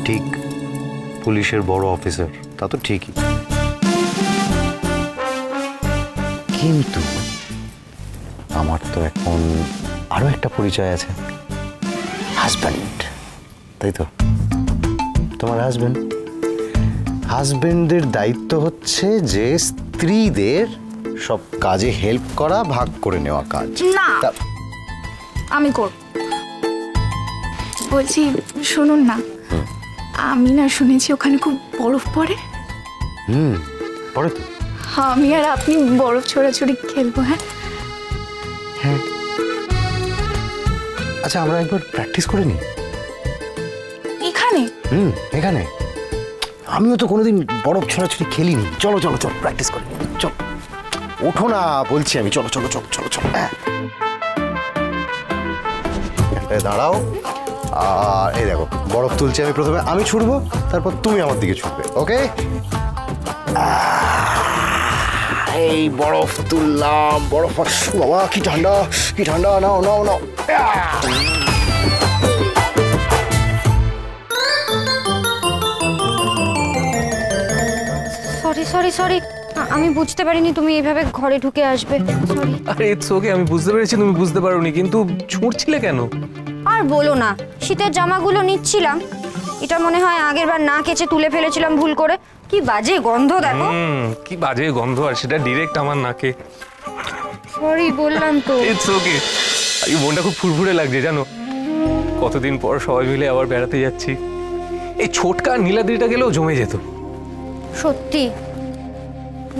ঠিক পুলিশের বড় অফিসার, তা তো ঠিকই, কিন্তু আমার তো এখন আরো একটা পরিচয় আছে, হাজব্যান্ড, তাই তো? তোমার হাজব্যান্ডের দায়িত্ব হচ্ছে যে স্ত্রীদের সব কাজে হেল্প করা, ভাগ করে নেওয়া কাজ। না, আমি করব। বলছি শুনুন না, আমি না শুনেছি ওখানে খুব বরফ পড়ে। পড়ে তো। আমি আর আপনি বরফ ছোড়াছুড়ি খেলবো। হ্যাঁ হ্যাঁ, আচ্ছা আমরা একবার প্র্যাকটিস করে নিই। এখানে? এখানে আমিও তো কোনোদিন বরফ ছোড়াছুড়ি খেলিনি। চলো চলো চলো প্র্যাকটিস করি, চলো ওঠো না বলছি আমি, চলো চলো চলো চলো চলো। হ্যাঁ, দাঁড়াও, আর এই দেখো বরফ তুলছি আমি, প্রথমে আমি ছুড়বো, তারপর তুমি আমার দিকে ছুটবে। ওকে, এই বরফ তুললাম, বরফ, বাবা কি ঠান্ডা, কি ঠান্ডা, নাও নাও নাও। সরি সরি সরি, আমি বুঝতে পারিনি তুমি এইভাবে ঘরে ঢুকে আসবে। সরি। আরে ইটস ওকে, আমি বুঝতে পেরেছি তুমি বুঝতে পারোনি, কিন্তু ছুঁড়ছিলে কেন? আর বলো না, শীতের জামাগুলো নিচ্ছিলাম, এটা মনে হয় আগের বার না কেচে তুলে ফেলেছিলাম ভুল করে। কি বাজে গন্ধ দেখো। কি বাজে গন্ধ, আর সেটা ডিরেক্ট আমার নাকে। সরি বললাম তো। It's okay. এই মনটা খুব ফুরফুরে লাগছে জানো, কতদিন পর সবাই মিলে আবার বেড়াতে যাচ্ছি। এই ছোটকা নীলাদ্রিটা গেলেও জমে যেত। সত্যি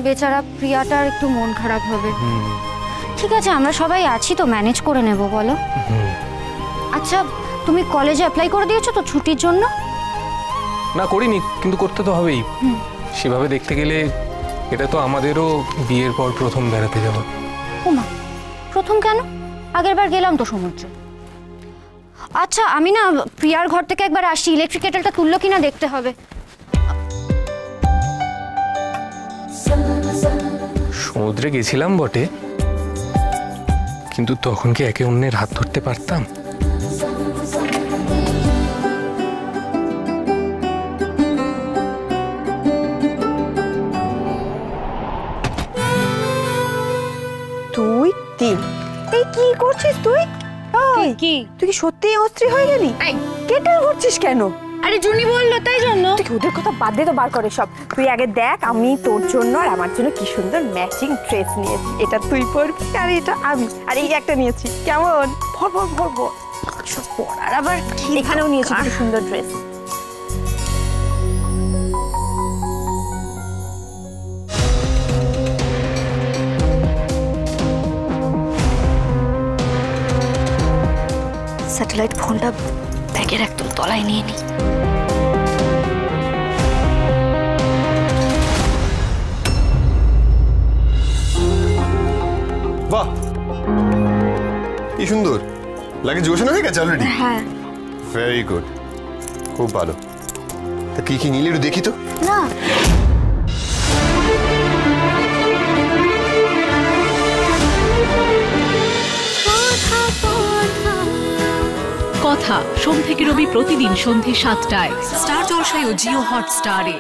বেচারা প্রিয়াটার একটু মন খারাপ হবে। ঠিক আছে, আমরা সবাই আছি তো, ম্যানেজ করে নেব বলো। আচ্ছা, তুমি কলেজে অ্যাপ্লাই করে দিয়েছো তো ছুটির জন্য? না করিনি, কিন্তু করতে তো হবেই। সেভাবে দেখতে গেলে এটা তো আমাদেরও বিয়ের পর প্রথম বেড়াতে যাওয়া। ওমা, প্রথম কেন? আগের বার গেলাম তো সমুদ্রে। আচ্ছা, আমি না প্রিয়ার ঘর থেকে একবার আসি, ইলেকট্রিক কেটেলটা তুললো কিনা দেখতে হবে। সমুদ্রে গেছিলাম বটে, কিন্তু তখন কি একে অন্যের হাত ধরতে পারতাম? তুই তিন, এই কি করছিস তুই? কি তুই কি সত্যি অস্ত্রী হয়ে গেলি? কেটেল করছিস কেন? আরে জুনি বললো তাই জন্য। তুই ওদের কথা বাদ দে তো, বার করে সব। তুই আগে দেখ আমি তোর জন্য আর আমার জন্য কি সুন্দর ম্যাচিং ড্রেস নিয়েছি। এটা তুই পরবি আর এটা আমি, আর এই একটা নিয়েছি। কেমন? ভর ভর ভর ভর সব পরার, আবার এখানেও নিয়েছি কি সুন্দর ড্রেস। স্যাটেলাইট ফোনটা ব্যাগের একদম তলায় নিয়ে নি। বাহ, কি সুন্দর লাগে, গোছানো হয়ে গেছে অলরেডি? হ্যাঁ, ভেরি গুড, খুব ভালো। তা কি কি নিলে একটু দেখি তো। না কথা সোম থেকে রবি প্রতিদিন সন্ধ্যে ৭টায় স্টার জলসায় ও জিও হটস্টারে।